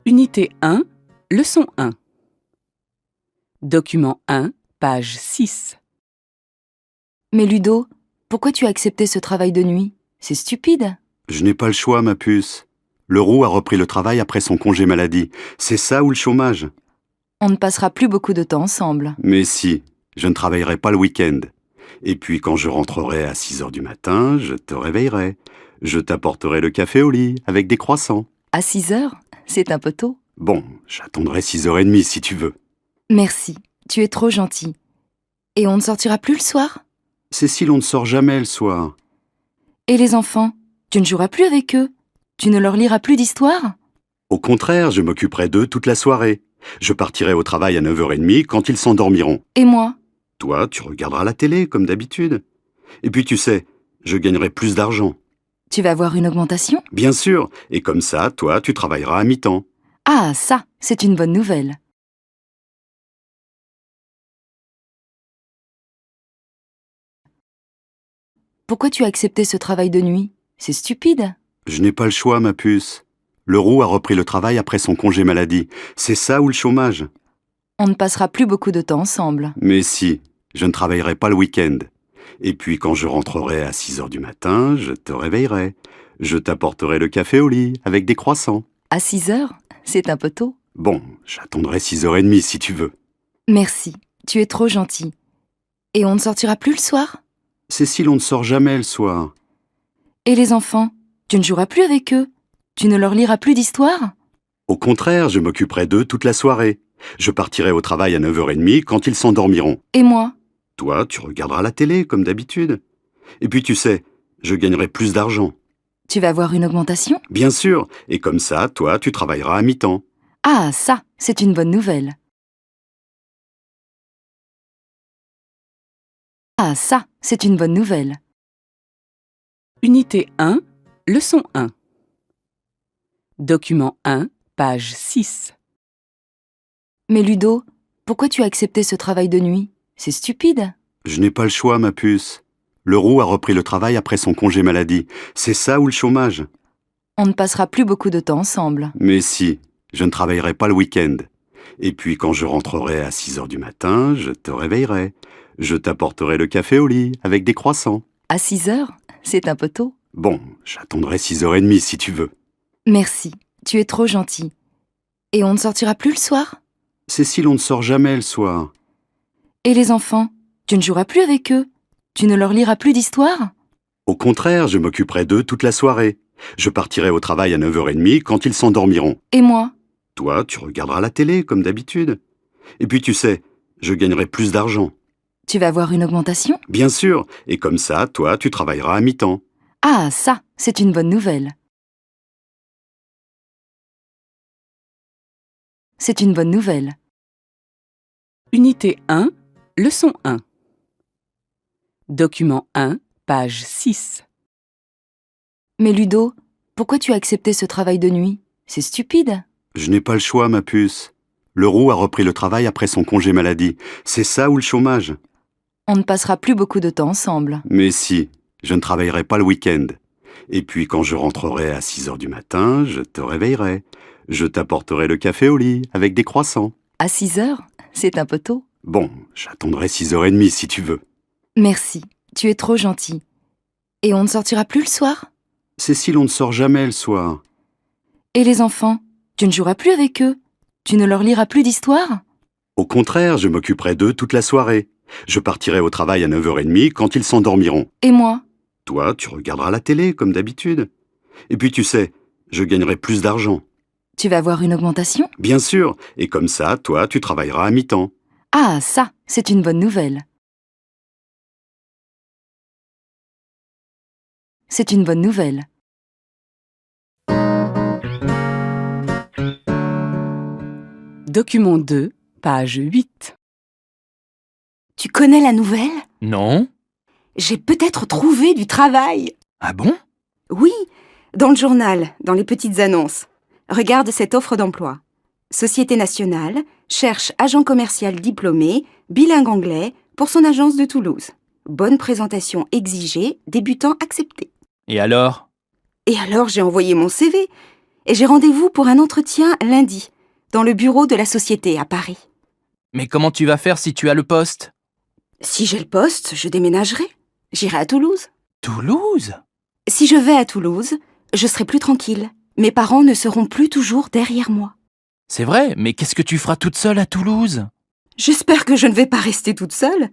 Unité 1, leçon 1. Document 1, page 6. Mais Ludo, pourquoi tu as accepté ce travail de nuit? C'est stupide. Je n'ai pas le choix, ma puce. Le roux a repris le travail après son congé maladie. C'est ça ou le chômage? On ne passera plus beaucoup de temps ensemble. Mais si, je ne travaillerai pas le week-end. Et puis quand je rentrerai à 6 heures du matin, je te réveillerai. Je t'apporterai le café au lit avec des croissants. À 6 heures? C'est un peu tôt. Bon, j'attendrai 6h30 si tu veux. Merci, tu es trop gentil. Et on ne sortira plus le soir? Cécile, on ne sort jamais le soir. Et les enfants? Tu ne joueras plus avec eux? Tu ne leur liras plus d'histoires? Au contraire, je m'occuperai d'eux toute la soirée. Je partirai au travail à 9h30 quand ils s'endormiront. Et moi? Toi, tu regarderas la télé, comme d'habitude. Et puis tu sais, je gagnerai plus d'argent. Tu vas avoir une augmentation? Bien sûr, et comme ça, toi, tu travailleras à mi-temps. Ah, ça, c'est une bonne nouvelle. Pourquoi tu as accepté ce travail de nuit? C'est stupide. Je n'ai pas le choix, ma puce. Le roux a repris le travail après son congé maladie. C'est ça ou le chômage? On ne passera plus beaucoup de temps ensemble. Mais si, je ne travaillerai pas le week-end. Et puis quand je rentrerai à 6 heures du matin, je te réveillerai. Je t'apporterai le café au lit avec des croissants. À 6 heures? C'est un peu tôt. Bon, j'attendrai 6h30 si tu veux. Merci, tu es trop gentil. Et on ne sortira plus le soir? Cécile, on ne sort jamais le soir. Et les enfants? Tu ne joueras plus avec eux? Tu ne leur liras plus d'histoires? Au contraire, je m'occuperai d'eux toute la soirée. Je partirai au travail à 9h30 quand ils s'endormiront. Et moi? Toi, tu regarderas la télé, comme d'habitude. Et puis tu sais, je gagnerai plus d'argent. Tu vas avoir une augmentation? Bien sûr, et comme ça, toi, tu travailleras à mi-temps. Ah, ça, c'est une bonne nouvelle. Ah, ça, c'est une bonne nouvelle. Unité 1, leçon 1. Document 1, page 6. Mais Ludo, pourquoi tu as accepté ce travail de nuit? C'est stupide. Je n'ai pas le choix, ma puce. Le roux a repris le travail après son congé maladie. C'est ça ou le chômage? On ne passera plus beaucoup de temps ensemble. Mais si, je ne travaillerai pas le week-end. Et puis quand je rentrerai à 6 heures du matin, je te réveillerai. Je t'apporterai le café au lit avec des croissants. À 6 heures? C'est un peu tôt. Bon, j'attendrai 6h30 si tu veux. Merci, tu es trop gentil. Et on ne sortira plus le soir? Cécile, on ne sort jamais le soir. Et les enfants? Tu ne joueras plus avec eux? Tu ne leur liras plus d'histoires? Au contraire, je m'occuperai d'eux toute la soirée. Je partirai au travail à 9h30 quand ils s'endormiront. Et moi? Toi, tu regarderas la télé, comme d'habitude. Et puis tu sais, je gagnerai plus d'argent. Tu vas avoir une augmentation? Bien sûr, et comme ça, toi, tu travailleras à mi-temps. Ah, ça, c'est une bonne nouvelle. C'est une bonne nouvelle. Unité 1, leçon 1. Document 1, page 6. Mais Ludo, pourquoi tu as accepté ce travail de nuit? C'est stupide. Je n'ai pas le choix, ma puce. Le roux a repris le travail après son congé maladie. C'est ça ou le chômage? On ne passera plus beaucoup de temps ensemble. Mais si, je ne travaillerai pas le week-end. Et puis quand je rentrerai à 6 heures du matin, je te réveillerai. Je t'apporterai le café au lit avec des croissants. À 6 heures? C'est un peu tôt. Bon, j'attendrai 6h30 si tu veux. Merci, tu es trop gentil. Et on ne sortira plus le soir? Cécile, on ne sort jamais le soir. Et les enfants? Tu ne joueras plus avec eux? Tu ne leur liras plus d'histoires? Au contraire, je m'occuperai d'eux toute la soirée. Je partirai au travail à 9h30 quand ils s'endormiront. Et moi? Toi, tu regarderas la télé, comme d'habitude. Et puis tu sais, je gagnerai plus d'argent. Tu vas avoir une augmentation? Bien sûr, et comme ça, toi, tu travailleras à mi-temps. Ah, ça, c'est une bonne nouvelle. C'est une bonne nouvelle. Document 2, page 8. Tu connais la nouvelle? Non? J'ai peut-être trouvé du travail. Ah bon? Oui, dans le journal, dans les petites annonces. Regarde cette offre d'emploi. Société nationale cherche agent commercial diplômé, bilingue anglais, pour son agence de Toulouse. Bonne présentation exigée, débutant accepté. Et alors? Et alors j'ai envoyé mon CV. et j'ai rendez-vous pour un entretien lundi, dans le bureau de la société à Paris. Mais comment tu vas faire si tu as le poste? Si j'ai le poste, je déménagerai. J'irai à Toulouse. Toulouse? Si je vais à Toulouse, je serai plus tranquille. Mes parents ne seront plus toujours derrière moi. C'est vrai, mais qu'est-ce que tu feras toute seule à Toulouse? J'espère que je ne vais pas rester toute seule.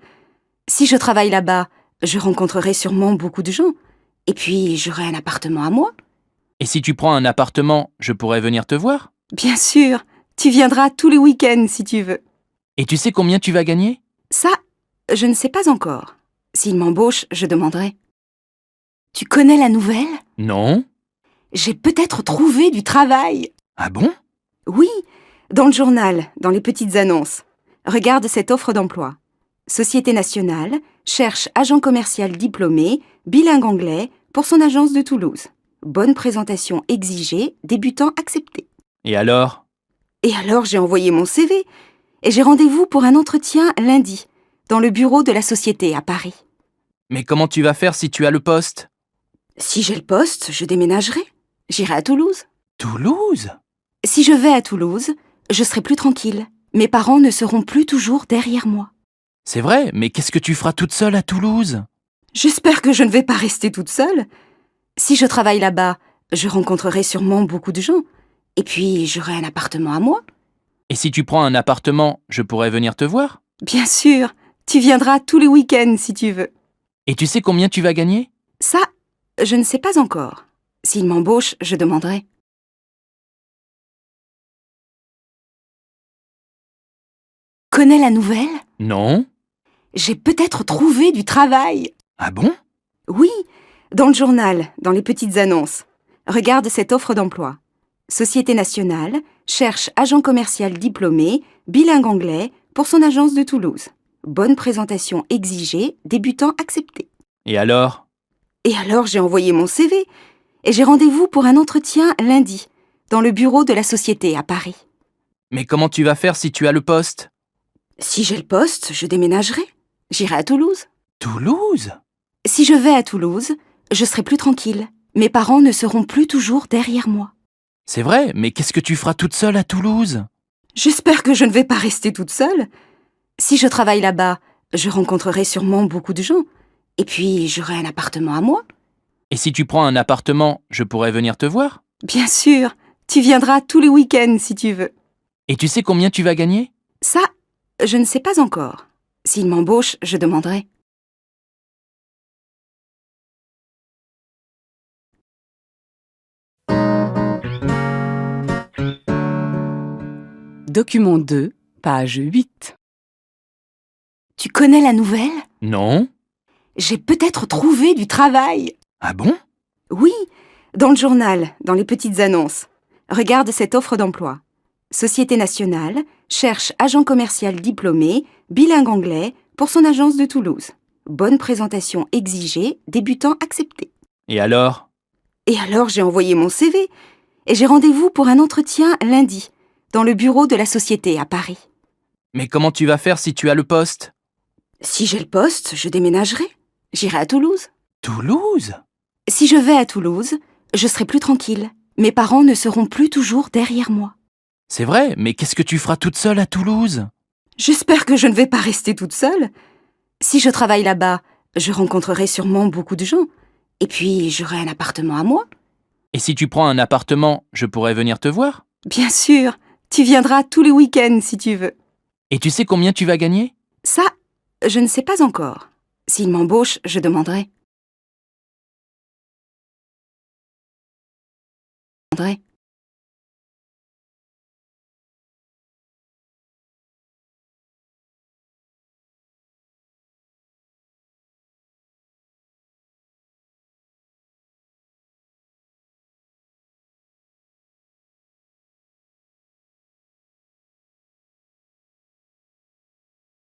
Si je travaille là-bas, je rencontrerai sûrement beaucoup de gens. Et puis, j'aurai un appartement à moi. Et si tu prends un appartement, je pourrais venir te voir? Bien sûr, tu viendras tous les week-ends si tu veux. Et tu sais combien tu vas gagner? Ça, je ne sais pas encore. S'il m'embauche, je demanderai. Tu connais la nouvelle? Non? J'ai peut-être trouvé du travail. Ah bon? Oui, dans le journal, dans les petites annonces. Regarde cette offre d'emploi. Société nationale cherche agent commercial diplômé, bilingue anglais, pour son agence de Toulouse. Bonne présentation exigée, débutant accepté. Et alors? Et alors j'ai envoyé mon CV et j'ai rendez-vous pour un entretien lundi, dans le bureau de la société à Paris. Mais comment tu vas faire si tu as le poste? Si j'ai le poste, je déménagerai. J'irai à Toulouse. Toulouse? Si je vais à Toulouse, je serai plus tranquille. Mes parents ne seront plus toujours derrière moi. C'est vrai, mais qu'est-ce que tu feras toute seule à Toulouse? J'espère que je ne vais pas rester toute seule. Si je travaille là-bas, je rencontrerai sûrement beaucoup de gens. Et puis, j'aurai un appartement à moi. Et si tu prends un appartement, je pourrais venir te voir? Bien sûr, tu viendras tous les week-ends si tu veux. Et tu sais combien tu vas gagner? Ça, je ne sais pas encore. S'il m'embauche, je demanderai. Connais la nouvelle? Non? J'ai peut-être trouvé du travail. Ah bon? Oui, dans le journal, dans les petites annonces. Regarde cette offre d'emploi. Société nationale cherche agent commercial diplômé, bilingue anglais, pour son agence de Toulouse. Bonne présentation exigée, débutant accepté. Et alors? Et alors j'ai envoyé mon CV et j'ai rendez-vous pour un entretien lundi, dans le bureau de la société à Paris. Mais comment tu vas faire si tu as le poste? Si j'ai le poste, je déménagerai. J'irai à Toulouse. Toulouse? Si je vais à Toulouse, je serai plus tranquille. Mes parents ne seront plus toujours derrière moi. C'est vrai, mais qu'est-ce que tu feras toute seule à Toulouse? J'espère que je ne vais pas rester toute seule. Si je travaille là-bas, je rencontrerai sûrement beaucoup de gens. Et puis, j'aurai un appartement à moi. Et si tu prends un appartement, je pourrais venir te voir? Bien sûr, tu viendras tous les week-ends si tu veux. Et tu sais combien tu vas gagner? Ça, je ne sais pas encore. S'il m'embauche, je demanderai. Document 2, page 8. Tu connais la nouvelle? Non? J'ai peut-être trouvé du travail. Ah bon? Oui, dans le journal, dans les petites annonces. Regarde cette offre d'emploi. Société nationale cherche agent commercial diplômé, bilingue anglais, pour son agence de Toulouse. Bonne présentation exigée, débutant accepté. Et alors? Et alors j'ai envoyé mon CV et j'ai rendez-vous pour un entretien lundi, dans le bureau de la société à Paris. Mais comment tu vas faire si tu as le poste? Si j'ai le poste, je déménagerai. J'irai à Toulouse. Toulouse? Si je vais à Toulouse, je serai plus tranquille. Mes parents ne seront plus toujours derrière moi. C'est vrai, mais qu'est-ce que tu feras toute seule à Toulouse? J'espère que je ne vais pas rester toute seule. Si je travaille là-bas, je rencontrerai sûrement beaucoup de gens. Et puis, j'aurai un appartement à moi. Et si tu prends un appartement, je pourrais venir te voir? Bien sûr, tu viendras tous les week-ends si tu veux. Et tu sais combien tu vas gagner? Ça, je ne sais pas encore. S'il m'embauche, je demanderai.